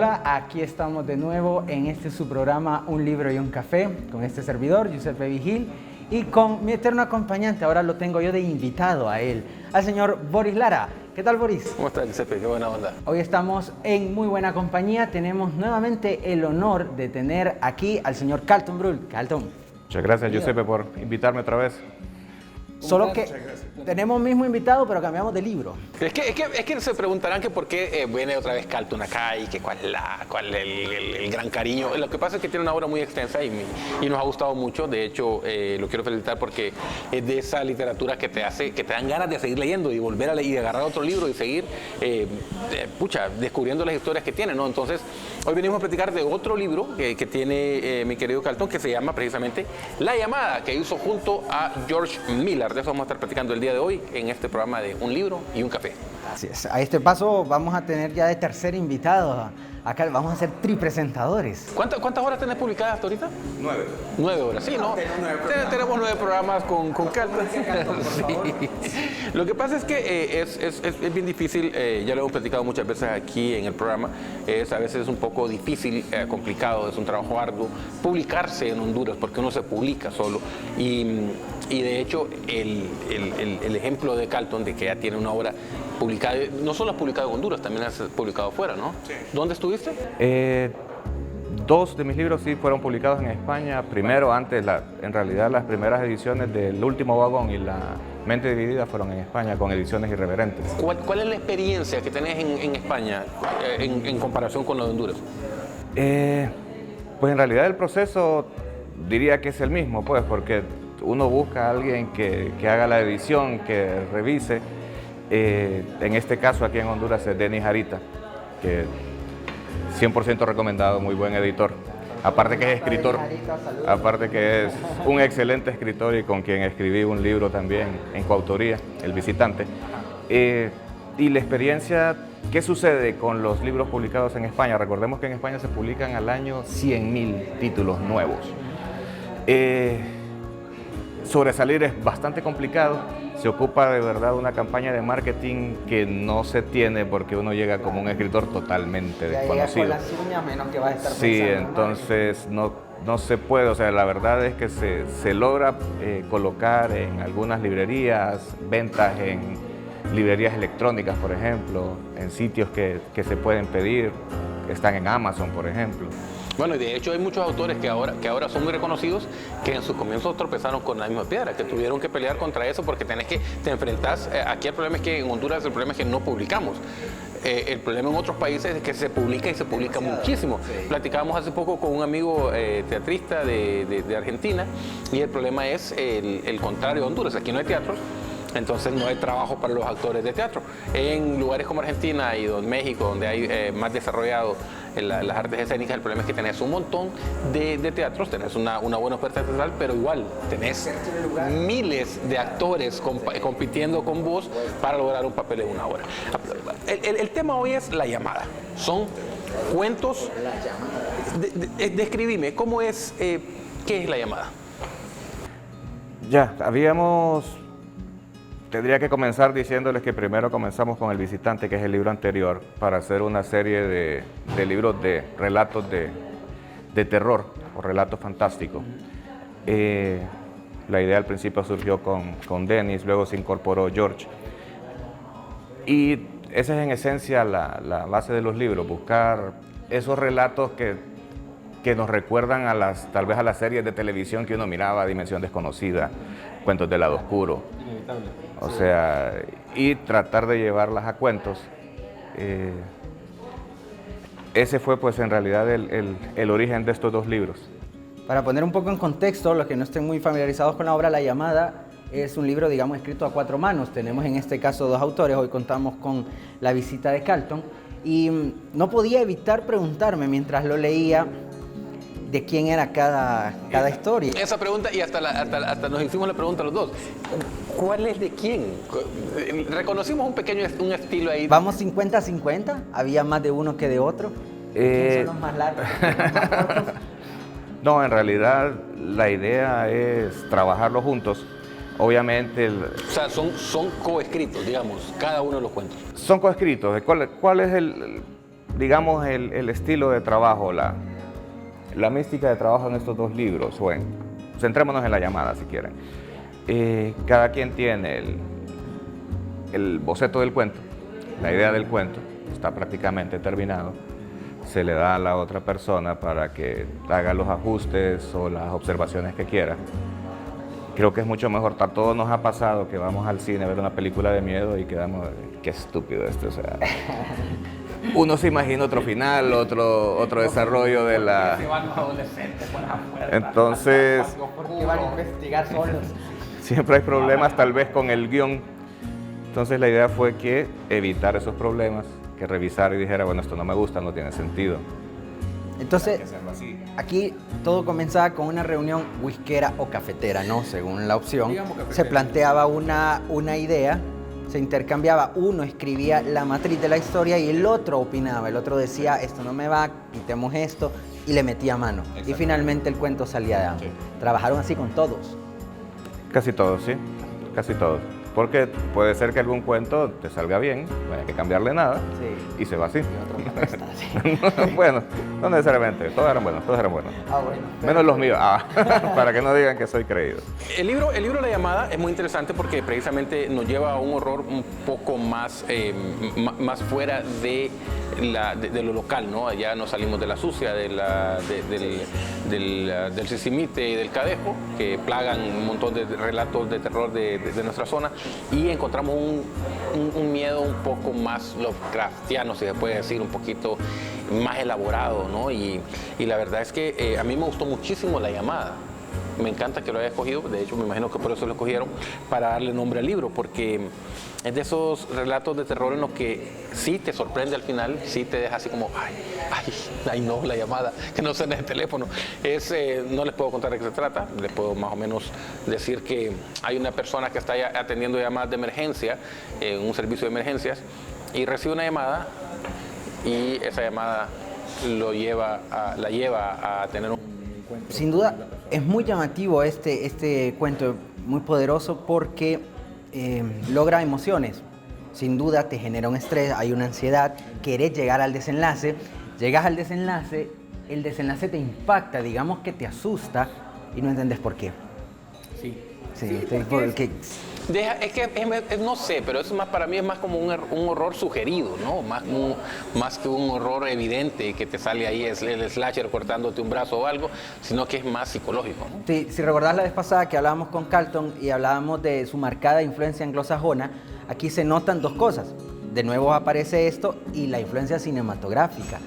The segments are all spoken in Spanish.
Hola, aquí estamos de nuevo en su programa Un Libro y un Café, con este servidor, Giuseppe Vigil, y con mi eterno acompañante, ahora lo tengo yo de invitado a él, al señor Boris Lara. ¿Qué tal, Boris? ¿Cómo estás, Giuseppe? Qué buena onda. Hoy estamos en muy buena compañía, tenemos nuevamente el honor de tener aquí al señor Carlton Brull. Carlton. Muchas gracias, Giuseppe, por invitarme otra vez. Solo que tenemos mismo invitado, pero cambiamos de libro. Es que se preguntarán que por qué viene otra vez Carlton acá y que cuál es el gran cariño. Lo que pasa es que tiene una obra muy extensa y nos ha gustado mucho. De hecho, lo quiero felicitar porque es de esa literatura que te dan ganas de seguir leyendo y volver a leer y agarrar otro libro y seguir descubriendo las historias que tiene, ¿no? Entonces, hoy venimos a platicar de otro libro que tiene mi querido Carlton, que se llama precisamente La Llamada, que hizo junto a George Miller. De eso vamos a estar platicando el día de hoy en este programa de Un Libro y un Café. Así es. A este paso vamos a tener ya de tercer invitado. Acá vamos a ser tripresentadores. ¿Cuántas horas tenés publicadas hasta ahorita? 9. 9 horas, sí, ¿no? Tenemos 9 programas con Carlton. Sí. Lo que pasa es que es bien difícil, ya lo hemos platicado muchas veces aquí en el programa, a veces es un poco difícil, complicado, es un trabajo arduo publicarse en Honduras, porque uno se publica solo. Y de hecho, el ejemplo de Carlton, de que ya tiene una obra publicada, no solo has publicado en Honduras, también has publicado fuera, ¿no? Sí. ¿Dónde estuviste? Dos de mis libros sí fueron publicados en España. Primero, en realidad las primeras ediciones del Último Vagón y La Mente Dividida fueron en España con Ediciones Irreverentes. ¿Cuál es la experiencia que tenés en España en comparación con lo de Honduras? Pues en realidad el proceso diría que es el mismo, pues, porque uno busca a alguien que haga la edición, que revise. En este caso aquí en Honduras es Denis Jarita, que 100% recomendado, muy buen editor. Aparte que es escritor, aparte que es un excelente escritor y con quien escribí un libro también en coautoría, El Visitante. Y la experiencia, ¿qué sucede con los libros publicados en España? Recordemos que en España se publican al año 100.000 títulos nuevos. Sobresalir es bastante complicado, se ocupa de verdad una campaña de marketing que no se tiene porque uno llega como un escritor totalmente desconocido. Con las uñas, menos que va a estar sí, pensando, entonces no se puede, o sea, la verdad es que se logra colocar en algunas librerías, ventas en librerías electrónicas, por ejemplo, en sitios que se pueden pedir, están en Amazon, por ejemplo. Bueno, y de hecho hay muchos autores que ahora son muy reconocidos que en sus comienzos tropezaron con la misma piedra, que tuvieron que pelear contra eso porque te enfrentás. Aquí el problema es que en Honduras el problema es que no publicamos. El problema en otros países es que se publica y se publica muchísimo. Sí. Platicábamos hace poco con un amigo teatrista de Argentina y el problema es el contrario de Honduras. Aquí no hay teatros. Entonces no hay trabajo para los actores de teatro. En lugares como Argentina y México, donde hay más desarrollado las artes escénicas, el problema es que tenés un montón de teatros, tenés una buena oferta teatral, pero igual tenés miles de actores compitiendo con vos para lograr un papel en una hora. El tema hoy es La Llamada. Son cuentos. Describime, ¿cómo es, qué es La Llamada? Ya, tendría que comenzar diciéndoles que primero comenzamos con El Visitante, que es el libro anterior, para hacer una serie de libros de relatos de terror o relatos fantásticos. La idea al principio surgió con Denis, luego se incorporó George. Y esa es en esencia la base de los libros, buscar esos relatos que nos recuerdan tal vez a las series de televisión que uno miraba, Dimensión Desconocida, Cuentos del Lado Oscuro. O sea, y tratar de llevarlas a cuentos. Ese fue pues en realidad el origen de estos dos libros. Para poner un poco en contexto, los que no estén muy familiarizados con la obra La Llamada, es un libro, digamos, escrito a 4 manos. Tenemos en este caso 2 autores, hoy contamos con la visita de Carlton. Y no podía evitar preguntarme mientras lo leía de quién era cada historia. Esa pregunta, y hasta nos hicimos la pregunta los dos. ¿Cuál es de quién? Reconocimos un estilo ahí. Vamos 50-50, había más de uno que de otro. ¿Quiénes son los más largos? ¿Los más cortos? No, en realidad la idea es trabajarlo juntos. Obviamente... O sea, son coescritos, digamos, cada uno de los cuentos. Son coescritos. ¿Cuál es digamos, el estilo de trabajo, la mística de trabajo en estos dos libros, centrémonos en La llamada si quieren. Cada quien tiene el boceto del cuento, la idea del cuento, está prácticamente terminado, se le da a la otra persona para que haga los ajustes o las observaciones que quiera. Creo que es mucho mejor. A todos nos ha pasado que vamos al cine a ver una película de miedo y quedamos, qué estúpido esto, o sea, uno se imagina otro final, otro desarrollo de la... Entonces, porque van a investigar solos. siempre hay problemas tal vez con el guión. Entonces la idea fue que evitar esos problemas, que revisara y dijera, bueno, esto no me gusta, no tiene sentido. Entonces, aquí todo comenzaba con una reunión whiskera o cafetera, ¿no? Según la opción. Se planteaba una idea, se intercambiaba, uno escribía la matriz de la historia y el otro opinaba, el otro decía, esto no me va, quitemos esto, y le metía mano. Y finalmente el cuento salía de ambos. Sí. Trabajaron así con todos. Casi todos, sí, casi todos. Porque puede ser que algún cuento te salga bien, no hay que cambiarle nada, sí, y se va así. Bueno, no necesariamente, todos eran buenos. Bueno, menos los míos, para que no digan que soy creído. El libro La llamada es muy interesante porque precisamente nos lleva a un horror un poco más, más fuera de lo local, ¿no? Allá nos salimos de la sucia, del sisimite y del cadejo, que plagan un montón de relatos de terror de nuestra zona, y encontramos un miedo un poco más Lovecraftiano, si se puede decir, un poquito más elaborado, ¿no? Y la verdad es que a mí me gustó muchísimo La llamada. Me encanta que lo haya escogido, de hecho me imagino que por eso lo escogieron, para darle nombre al libro, porque es de esos relatos de terror en los que sí te sorprende al final, sí te deja así como, ay no, la llamada, que no suene el teléfono. No les puedo contar de qué se trata, les puedo más o menos decir que hay una persona que está atendiendo llamadas de emergencia, en un servicio de emergencias, y recibe una llamada, y esa llamada la lleva a tener un... Sin duda, es muy llamativo este cuento, muy poderoso porque logra emociones. Sin duda te genera un estrés, hay una ansiedad, querés llegar al desenlace, llegas al desenlace, el desenlace te impacta, digamos que te asusta y no entendés por qué. Sí, porque... no sé, pero eso para mí es más como un horror sugerido, ¿no? Más que un horror evidente que te sale ahí el slasher cortándote un brazo o algo, sino que es más psicológico, ¿no? Sí, si recordás la vez pasada que hablábamos con Carlton y hablábamos de su marcada influencia anglosajona, aquí se notan dos cosas. De nuevo aparece esto y la influencia cinematográfica,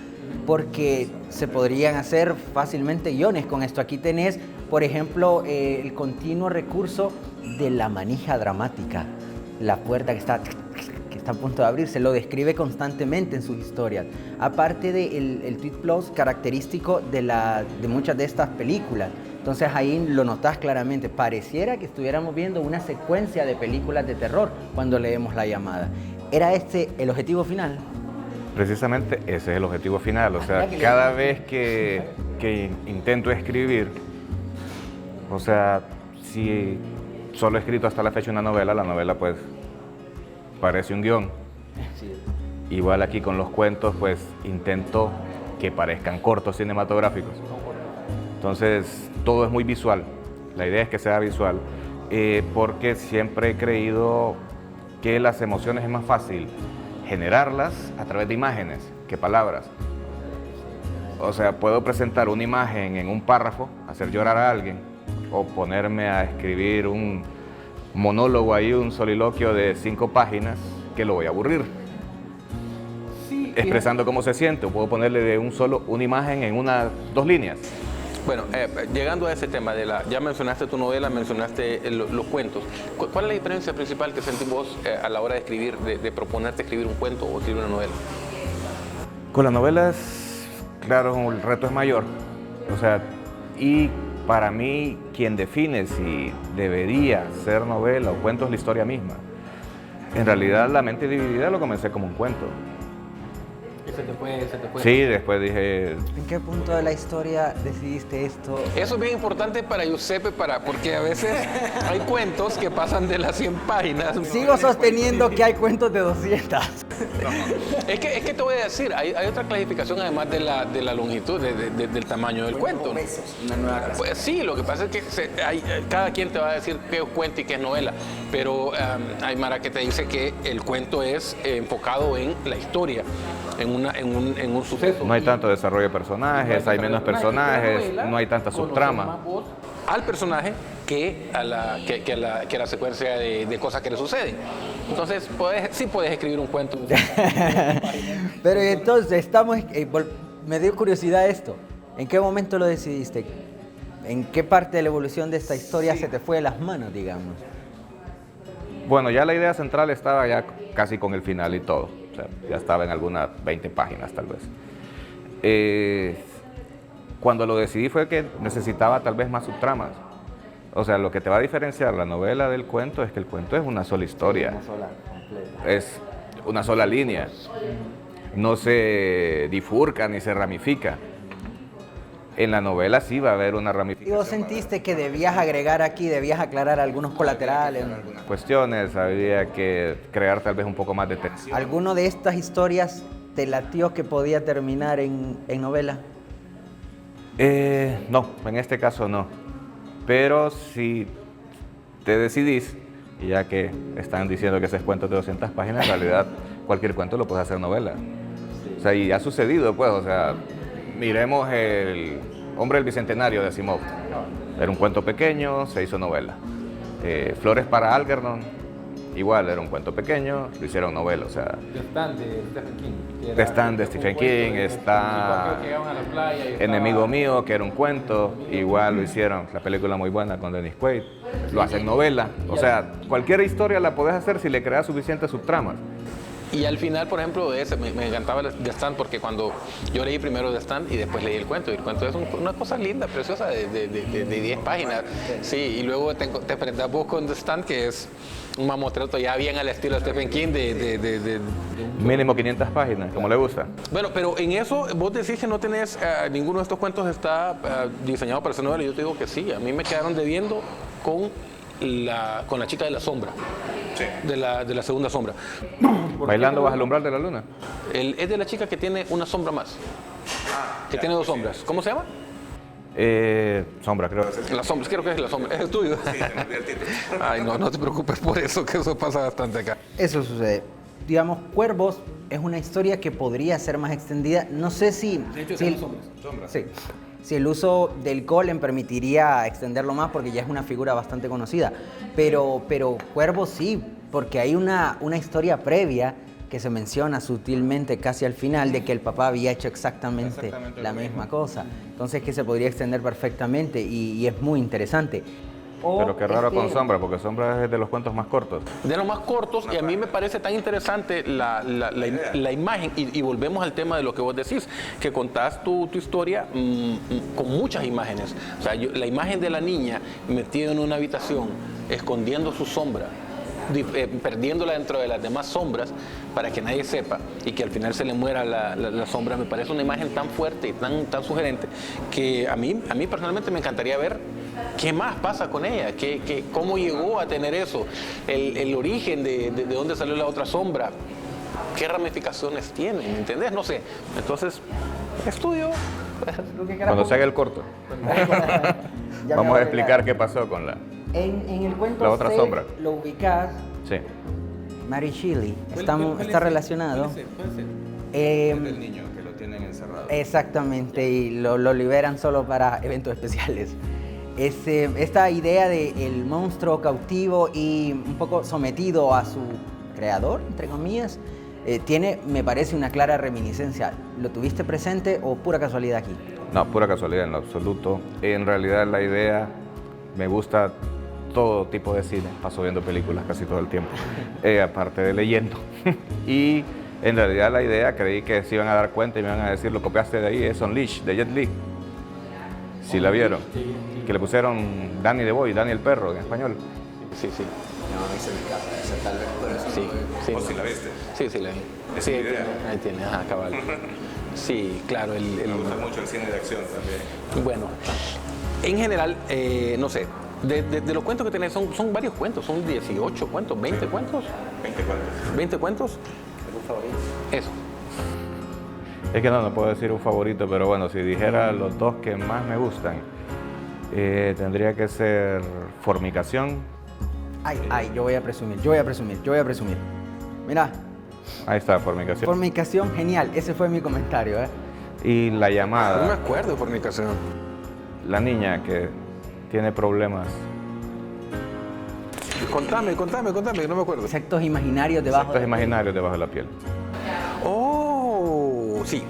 porque se podrían hacer fácilmente guiones con esto. Aquí tenés, por ejemplo, el continuo recurso de la manija dramática, la puerta que está a punto de abrirse, lo describe constantemente en sus historias. Aparte del tweet plus característico de muchas de estas películas. Entonces ahí lo notás claramente. Pareciera que estuviéramos viendo una secuencia de películas de terror cuando leemos La llamada. ¿Era este el objetivo final? Precisamente ese es el objetivo final. O sea, cada vez que intento escribir, o sea, si solo he escrito hasta la fecha una novela, la novela pues parece un guión. Sí. Igual aquí con los cuentos pues intento que parezcan cortos cinematográficos. Entonces todo es muy visual, la idea es que sea visual, porque siempre he creído que las emociones es más fácil generarlas a través de imágenes que palabras. O sea, puedo presentar una imagen en un párrafo, hacer llorar a alguien, o ponerme a escribir un monólogo ahí, un soliloquio de 5 páginas, que lo voy a aburrir. Sí, expresando cómo se siente, o puedo ponerle de una imagen en 2 líneas. Bueno, llegando a ese tema ya mencionaste tu novela, mencionaste los cuentos. ¿Cuál es la diferencia principal que sentís vos a la hora de escribir, de proponerte escribir un cuento o escribir una novela? Con las novelas, claro, el reto es mayor. O sea, y para mí, quien define si debería ser novela o cuento es la historia misma. En realidad, La mente dividida lo comencé como un cuento. Se te fue. Sí, después dije, ¿En qué punto de la historia decidiste esto? Eso es bien importante para Giuseppe, porque a veces hay cuentos que pasan de las 100 páginas. Sigo sosteniendo que hay cuentos de 200. Es que te voy a decir, hay otra clasificación además de la longitud, del tamaño del cuento. Una nueva clase. Pues sí, lo que pasa es que cada quien te va a decir qué es cuento y qué es novela, pero hay mara que te dice que el cuento es enfocado en la historia, en un suceso. no hay tanto desarrollo de personajes, hay menos personajes, no hay tanta subtrama. Al personaje que a la secuencia de cosas que le suceden. Entonces, sí puedes escribir un cuento. Pero entonces, me dio curiosidad esto. ¿En qué momento lo decidiste? ¿En qué parte de la evolución de esta historia se te fue de las manos, digamos? Bueno, ya la idea central estaba ya casi con el final y todo. O sea, ya estaba en algunas 20 páginas tal vez. Cuando lo decidí fue que necesitaba tal vez más subtramas. O sea, lo que te va a diferenciar la novela del cuento es que el cuento es una sola historia. Una sola, completa. Es una sola línea. No se bifurca ni se ramifica. En la novela sí va a haber una ¿Y ramificación. vos sentiste que debías agregar aquí, debías aclarar algunos colaterales? Cuestiones, había que crear tal vez un poco más de tensión. ¿Alguno de estas historias te latió que podía terminar en novela? No, en este caso no. Pero si te decidís, y ya que están diciendo que ese es cuento de 200 páginas, en realidad cualquier cuento lo puedes hacer novela. O sea, y ha sucedido, pues, o sea, miremos El hombre del bicentenario de Asimov. Era un cuento pequeño, se hizo novela. Flores para Algernon, igual era un cuento pequeño, lo hicieron novela, o sea... The Stand de Stephen King. The Stand de Stephen King, está Enemigo Mío, que era un cuento, igual lo hicieron, la película muy buena con Dennis Quaid, lo hacen novela, o sea, cualquier historia la podés hacer si le creas suficientes subtramas. Y al final, por ejemplo, de ese, me encantaba The Stand porque cuando yo leí primero The Stand y después leí el cuento, y el cuento es una cosa linda, preciosa, de 10 páginas. Sí, y luego te enfrentas vos con The Stand, que es un mamotreto ya bien al estilo de Stephen King, Mínimo 500 páginas, como le gusta. Bueno, pero en eso vos decís que no tenés, ninguno de estos cuentos está diseñado para ser novela, y yo te digo que sí, a mí me quedaron debiendo con la chica de la sombra, sí, de la segunda sombra. Bailando bajo el umbral de la luna. Es de la chica que tiene una sombra más, que tiene dos sombras. ¿Cómo se llama? Sombra, creo que es. La sombra, creo que es la sombra. ¿Es el tuyo? Sí, el título. Ay, no te preocupes por eso, que eso pasa bastante acá. Eso sucede. Digamos, Cuervos es una historia que podría ser más extendida. No sé si... De hecho, si son sombras. Sí. Si el uso del golem permitiría extenderlo más, porque ya es una figura bastante conocida. Pero Cuervos sí, porque hay una historia previa que se menciona sutilmente casi al final de que el papá había hecho exactamente la misma cosa. Entonces que se podría extender perfectamente y es muy interesante. Pero qué raro con Sombra, porque Sombra es de los cuentos más cortos. De los más cortos, y a mí me parece tan interesante la imagen, y volvemos al tema de lo que vos decís, que contás tu historia con muchas imágenes. O sea, la imagen de la niña metida en una habitación, escondiendo su sombra, perdiéndola dentro de las demás sombras para que nadie sepa y que al final se le muera la sombra, me parece una imagen tan fuerte y tan sugerente que a mí personalmente me encantaría ver qué más pasa con ella, cómo llegó a tener eso, el origen de dónde salió la otra sombra, qué ramificaciones tiene, ¿me entendés? No sé, entonces estudio. Cuando se haga el corto vamos a explicar qué pasó con la el cuento la otra sombra. Lo ubicás. Sí. Mary Shelley está relacionado. El niño que lo tienen encerrado. Exactamente, y lo liberan solo para eventos especiales. Esta idea de el monstruo cautivo y un poco sometido a su creador, entre comillas, tiene, me parece, una clara reminiscencia. ¿Lo tuviste presente o pura casualidad aquí? No, pura casualidad en lo absoluto. En realidad la idea, me gusta todo tipo de cine, paso viendo películas casi todo el tiempo, aparte de leyendo. Y en realidad la idea, creí que se iban a dar cuenta y me iban a decir, lo copiaste de ahí, es Unleashed, de Jet Li. Si la vieron, que le pusieron Danny the Boy, Danny el perro en español. Sí. No, a mí se me escapa esa, tal vez por eso. Sí, sí. ¿O si la viste? Sí, sí, la vi. ¿Es Sí, mi idea? ahí tiene, ajá, cabal. Sí, claro, Me gusta mucho el cine de acción también. bueno, en general, no sé, de los cuentos que tenés, son varios cuentos, son 18 cuentos, 20 cuentos. 20 cuentos. 20 cuentos. ¿Algún favorito? Eso. Es que no puedo decir un favorito, pero bueno, si dijera los dos que más me gustan, tendría que ser Formicación. Ay, yo voy a presumir. Mira, Ahí está, Formicación. formicación, genial. Ese fue mi comentario, ¿eh? Y La No me Llamada, acuerdo de Fornicación. la niña que tiene problemas. Contame, no me acuerdo. Insectos imaginarios debajo. Insectos imaginarios debajo de la piel. Oh, sí,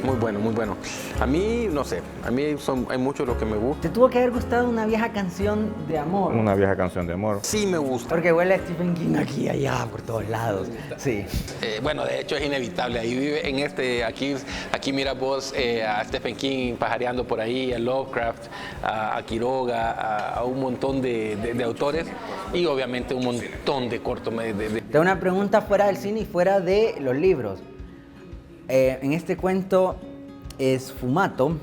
muy bueno, muy bueno. A mí, no sé, hay mucho de lo que me gusta. Te tuvo que haber gustado una vieja canción de amor. Una vieja canción de amor. Sí me gusta. Porque huele a Stephen King aquí y allá, por todos lados. Sí. Bueno, de hecho es inevitable. Ahí vive aquí mira vos a Stephen King pajareando por ahí, a Lovecraft, a Quiroga, a un montón de autores y obviamente un montón de cortometrajes. Tengo una pregunta fuera del cine y fuera de los libros. En este cuento es Fumato.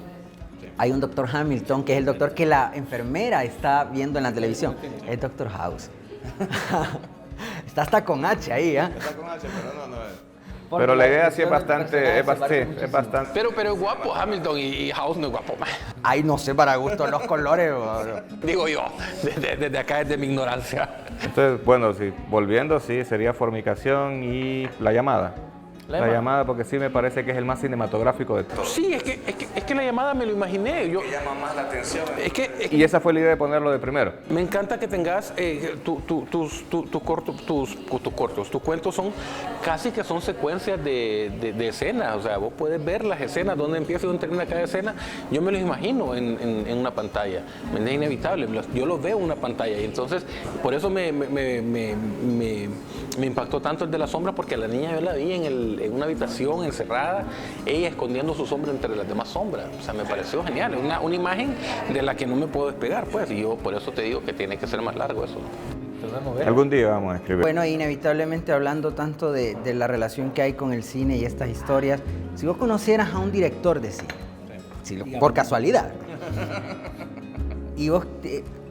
Hay un doctor Hamilton, que es el doctor que la enfermera está viendo en la televisión. Es Doctor House. Está hasta con H ahí, ¿eh? Está con H, pero no es. Pero la idea sí es bastante, es bastante. Pero es guapo Hamilton y House no es guapo. Ay, no sé, para gusto los colores. Digo yo, desde acá, desde mi ignorancia. Entonces, bueno, sí, volviendo, sí, sería Formicación y La Llamada. La Llamada, porque sí me parece que es el más cinematográfico de todos. Sí, es que La Llamada me lo imaginé. Que llama más la atención. Y Y esa fue la idea de ponerlo de primero. me encanta que tengas tus cuentos son casi que son secuencias de escenas. O sea, vos puedes ver las escenas, donde empieza y dónde termina cada escena. Yo me los imagino en una pantalla. Es inevitable. Yo los veo en una pantalla. Y entonces, por eso me impactó tanto el de la sombra, porque a la niña yo la vi en una habitación encerrada, ella escondiendo su sombra entre las demás sombras. O sea, me pareció genial. Una imagen de la que no me puedo despegar, pues. Y yo por eso te digo que tiene que ser más largo eso. Algún día vamos a escribir. Bueno, inevitablemente hablando tanto de la relación que hay con el cine y estas historias, si vos conocieras a un director de cine, por casualidad, y vos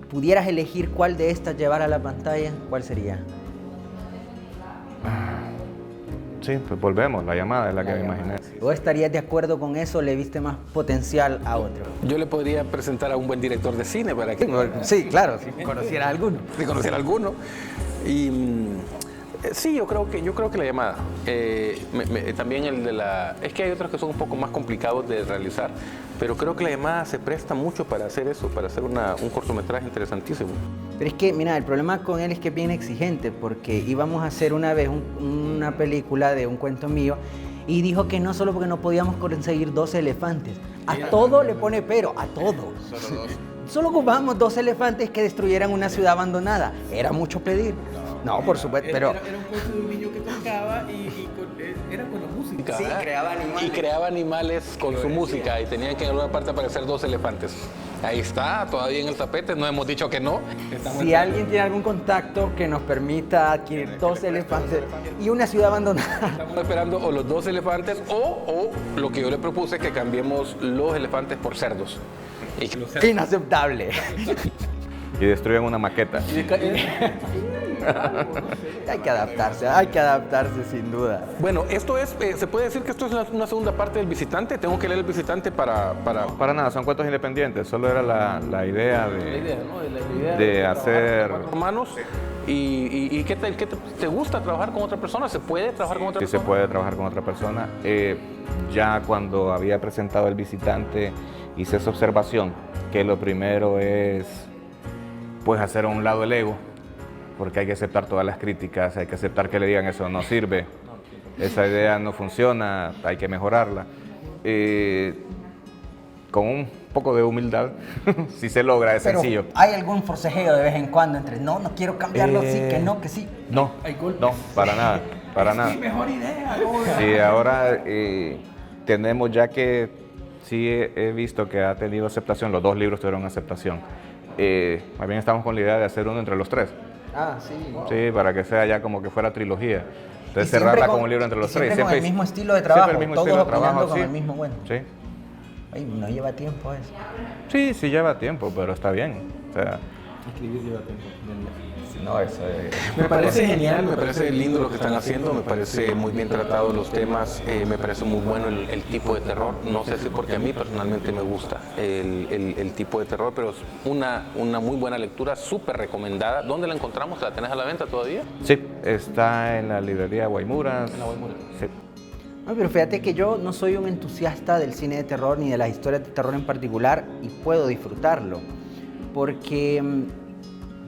pudieras elegir cuál de estas llevar a la pantalla, ¿cuál sería? Sí, pues volvemos, La Llamada es la que me imaginé. ¿Vos estarías de acuerdo con eso o le viste más potencial a otro? Yo le podría presentar a un buen director de cine para que Sí, claro, si conocieras alguno. si conociera alguno. Y sí, yo creo que La Llamada. También el de la... Es que hay otros que son un poco más complicados de realizar, pero creo que La Llamada se presta mucho para hacer eso, para hacer un cortometraje interesantísimo. Pero es que, mira, el problema con él es que es bien exigente, porque íbamos a hacer una vez una película de un cuento mío y dijo que no solo porque no podíamos conseguir 12 elefantes. A todo le pone pero, a todo. Solo dos. Solo ocupábamos 2 elefantes que destruyeran una ciudad abandonada. Era mucho pedir. No, por supuesto, pero... Era un cuento de un niño que tocaba era con la música. Sí, creaba animales. Y creaba animales con su música y tenían que en alguna parte aparecer 2 elefantes. Ahí está, todavía en el tapete, no hemos dicho que no. Si alguien tiene algún contacto que nos permita adquirir 2 elefantes y una ciudad abandonada. Estamos esperando o los 2 elefantes o lo que yo le propuse, que cambiemos los elefantes por cerdos. Y Inaceptable. Y destruyen una maqueta. Hay que adaptarse sin duda. Bueno, esto es, se puede decir que esto es una segunda parte del Visitante. Tengo que leer el Visitante para... Para nada, son cuentos independientes. Solo era la idea de hacer... Hermanos, ¿y qué te gusta trabajar con otra persona? ¿Se puede trabajar con otra Sí, persona? se puede trabajar con otra persona. Ya cuando había presentado El Visitante, hice esa observación, que lo primero es pues hacer a un lado el ego, porque hay que aceptar todas las críticas, hay que aceptar que le digan eso no sirve, esa idea no funciona, hay que mejorarla. Con un poco de humildad, si se logra, es Pero sencillo. hay algún forcejeo de vez en cuando entre no quiero cambiarlo, sí, que no, que sí. No, para nada, para nada. Mejor idea. Sí, ahora tenemos ya que sí he visto que ha tenido aceptación, los 2 libros tuvieron aceptación. Más bien estamos con la idea de hacer uno entre los 3. Ah, sí. Sí, para que sea ya como que fuera trilogía. Entonces Y siempre cerrarla con- como un libro entre los y tres. siempre con el mismo estilo de trabajo, siempre el mismo todos estilo de trabajo, opinando con sí. el mismo bueno. Sí. Ay, no lleva tiempo eso. Sí, sí lleva tiempo, pero está bien. O sea, Escribir lleva tiempo. no, eso es... Me parece genial, me parece lindo lo que están haciendo, me parece muy bien tratados los temas, me parece muy bueno el tipo de terror. No sé si porque a mí personalmente me gusta el tipo de terror, pero es una muy buena lectura, súper recomendada. ¿Dónde la encontramos? ¿La tenés a la venta todavía? Sí, está en la librería Guaymuras. En la Guaymura. Sí. No, pero fíjate que yo no soy un entusiasta del cine de terror ni de las historias de terror en particular y puedo disfrutarlo porque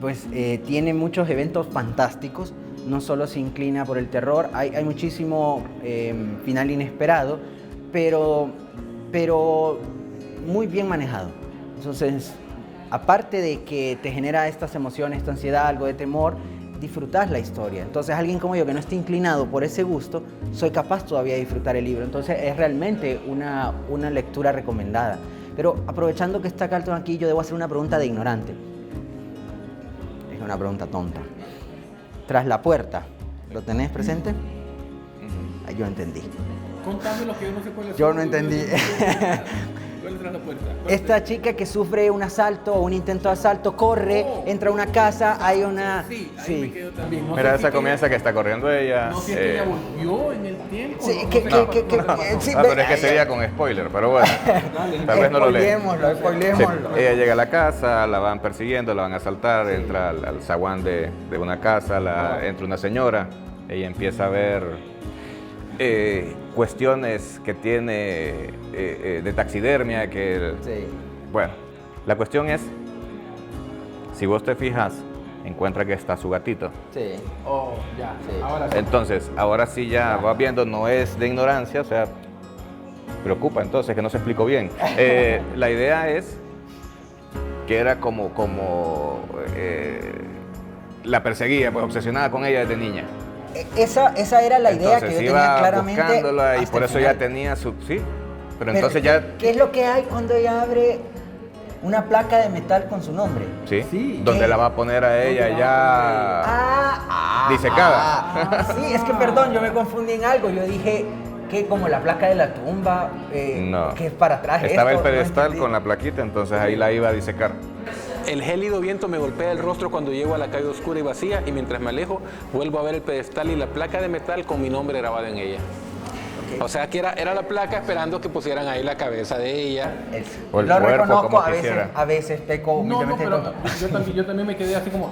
pues tiene muchos eventos fantásticos, no solo se inclina por el terror, hay muchísimo final inesperado, pero muy bien manejado. Entonces, aparte de que te genera estas emociones, esta ansiedad, algo de temor, disfrutas la historia. Entonces, alguien como yo que no esté inclinado por ese gusto, soy capaz todavía de disfrutar el libro. Entonces, es realmente una lectura recomendada. Pero aprovechando que está Carlton aquí, yo debo hacer una pregunta de ignorante. Es una pregunta tonta. Tras la puerta, ¿lo tenés presente? Ay, yo entendí. Contame lo que yo no sé cuál es. Yo no entendí. ¿Cuál es tras la puerta? Esta chica que sufre un asalto o un intento de asalto corre, entra a una casa, hay una... Sí, ahí me quedo también. No Mira, sé esa si comienza que está corriendo ella. No sé si ella volvió en el tiempo. Sí, no que- sé. sí, pero es que sería con spoiler, pero bueno, tal vez no lo lee. Spoilémoslo. Ella llega a la casa, la van persiguiendo, la van a asaltar, entra al zaguán de una casa, entra una señora, ella empieza a ver cuestiones que tiene de taxidermia, Sí. bueno, la cuestión es, si vos te fijas, encuentra que está su gatito. Sí. Oh, ya. Sí. Ahora sí. Entonces, ahora sí ya vas viendo, no es de ignorancia, o sea, preocupa entonces que no se explicó bien. La idea es que era como la perseguía, pues obsesionada con ella desde niña. Esa era la idea Entonces que yo iba tenía claramente. buscándola y hasta por el eso final. ya tenía su... Sí, pero Pero, entonces ya... ¿qué es lo que hay cuando ella abre una placa de metal con su nombre? Sí, Sí. donde ¿Qué? la va a poner a ella ya... disecada. Sí, es que perdón, yo me confundí en algo. Yo dije que como la placa de la tumba, No. que es para atrás. Estaba esto, el no pedestal entendí. con la plaquita, entonces ahí la iba a disecar. El gélido viento me golpea el rostro cuando llego a la calle oscura y vacía y mientras me alejo vuelvo a ver el pedestal y la placa de metal con mi nombre grabado en ella. Ok. O sea que era la placa esperando que pusieran ahí la cabeza de ella. O el Lo cuerpo, reconozco, como a quisiera. veces peco No, humildemente pero tonto. yo también me quedé así como,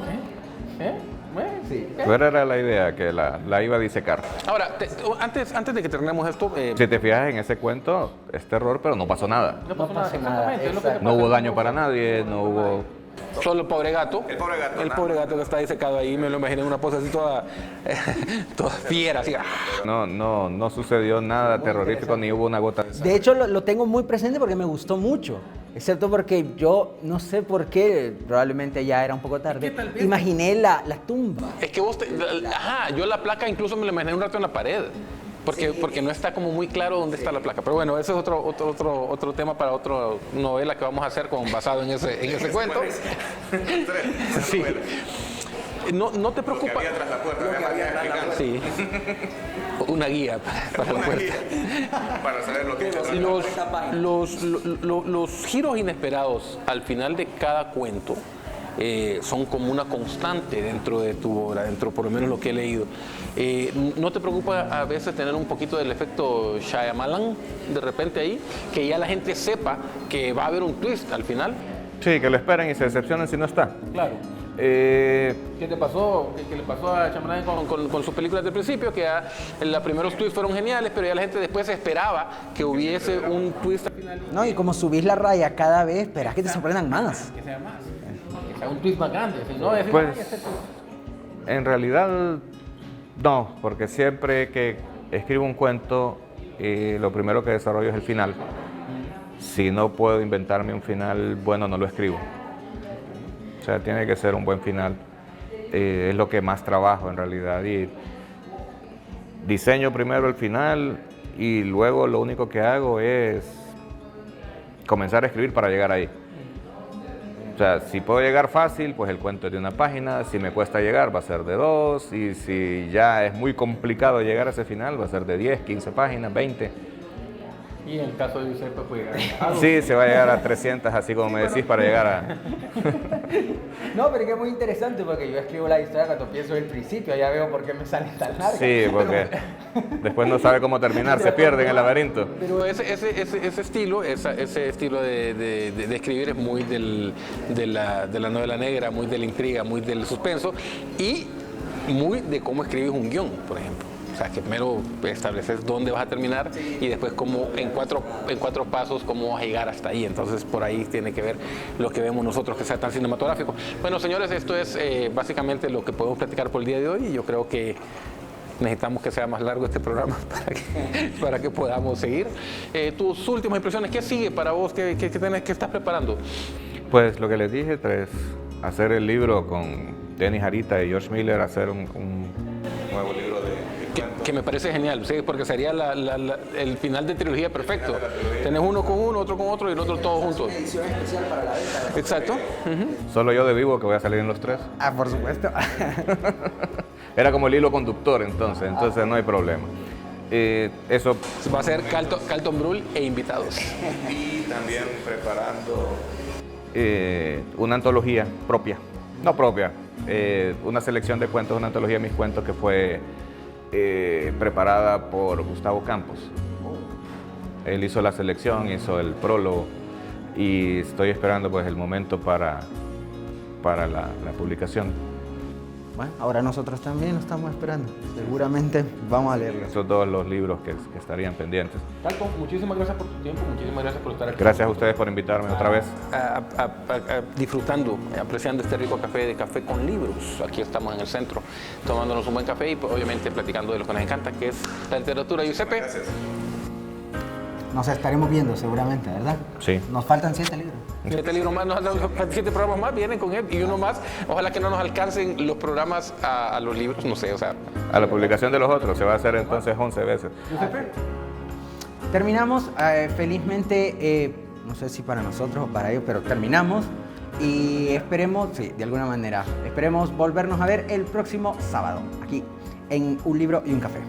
¿eh? Bueno, Sí. Pero era la idea, que la iba a disecar. Ahora, antes de que terminemos esto, Si te fijas en ese cuento, es terror, pero no pasó nada. no pasó nada, pasó nada, exactamente. Es lo que te exacto. No pasa. hubo daño para nadie, no hubo... solo el pobre gato. El pobre gato que está disecado ahí, me lo imaginé en una pose así toda, toda fiera, así. No sucedió nada terrorífico, ni hubo una gota de sangre. De hecho, lo tengo muy presente porque me gustó mucho. Excepto porque yo no sé por qué, probablemente ya era un poco tarde, Es que tal vez- imaginé la tumba. Es que yo la placa incluso me la imaginé un rato en la pared. Porque no está como muy claro dónde está la placa. Pero bueno, ese es otro tema para otra novela que vamos a hacer basado en ese cuento. Sí. No te preocupes. Sí. Una guía para la puerta. Para saber lo que Los giros inesperados al final de cada cuento son como una constante dentro de tu obra, dentro por lo menos lo que he leído. ¿No te preocupa a veces tener un poquito del efecto Shyamalan de repente ahí? Que ya la gente sepa que va a haber un twist al final. Sí, que lo esperen y se decepcionen si no está. Claro. Eh, ¿Qué te pasó? ¿Qué le pasó a Chamalán Con sus películas del principio, que los primeros twists fueron geniales, pero ya la gente después esperaba que hubiese un twist al final. No, y como subís la raya cada vez, esperás que te sorprendan más. que sea más? Que sea un twist más grande. Si no, decir, Pues- "Ay, este twist". en realidad, no, porque siempre que escribo un cuento, lo primero que desarrollo es el final. Si no puedo inventarme un final bueno, no lo escribo. O sea, tiene que ser un buen final. Es lo que más trabajo en realidad. Y diseño primero el final y luego lo único que hago es comenzar a escribir para llegar ahí. O sea, si puedo llegar fácil, pues el cuento es de una página. Si me cuesta llegar, va a ser de 2. Y si ya es muy complicado llegar a ese final, va a ser de 10, 15 páginas, 20. Y en el caso de Giuseppe puede llegar a Sí, se va a llegar a 300, así como me decís, para llegar a... No, pero es que es muy interesante porque yo escribo la historia cuando pienso el principio, ya veo por qué me salen tan largas. Sí, porque después no sabe cómo terminar, se pierde en el laberinto. Pero ese estilo, ese estilo de escribir es muy de la novela negra, muy de la intriga, muy del suspenso y muy de cómo escribes un guión, por ejemplo. O sea, que primero estableces dónde vas a terminar y después cómo, en cuatro pasos cómo vas a llegar hasta ahí. Entonces, por ahí tiene que ver lo que vemos nosotros, que sea tan cinematográfico. Bueno, señores, esto es básicamente lo que podemos platicar por el día de hoy y yo creo que necesitamos que sea más largo este programa para que podamos seguir. Tus últimas impresiones, ¿qué sigue para vos? ¿Qué estás preparando? Pues lo que les dije, hacer el libro con Dennis Arita y George Miller, hacer un nuevo libro de que me parece genial, ¿sí? Porque sería el final de trilogía perfecto. Tenés uno con uno, otro con otro y el otro todos juntos. Una edición especial para la venta. Exacto. Solo yo de vivo que voy a salir en los 3. Ah, por supuesto. Era como el hilo conductor entonces no hay problema. Eso. Va a ser Carlton Brühl e invitados. Y también preparando una antología propia, no propia, una selección de cuentos, una antología de mis cuentos que fue preparada por Gustavo Campos. Él hizo la selección, hizo el prólogo y estoy esperando pues el momento para la publicación. Bueno, ahora nosotros también lo estamos esperando. Seguramente vamos a leerlo. Esos dos los libros que estarían pendientes. Carlton, muchísimas gracias por tu tiempo, muchísimas gracias por estar aquí. Gracias a ustedes por invitarme otra vez. Disfrutando, apreciando este rico café de Café con Libros. Aquí estamos en el centro, tomándonos un buen café y pues, obviamente platicando de lo que nos encanta, que es la literatura. Giuseppe. Gracias. Nos estaremos viendo seguramente, ¿verdad? Sí. Nos faltan 7 libros. 7 libros más, 7 programas más vienen con él y uno más. Ojalá que no nos alcancen los programas a los libros, no sé, o sea. A la publicación de los otros se va a hacer entonces 11 veces. Terminamos, felizmente, no sé si para nosotros o para ellos, pero terminamos y esperemos, sí, de alguna manera, esperemos volvernos a ver el próximo sábado, aquí en Un Libro y un Café.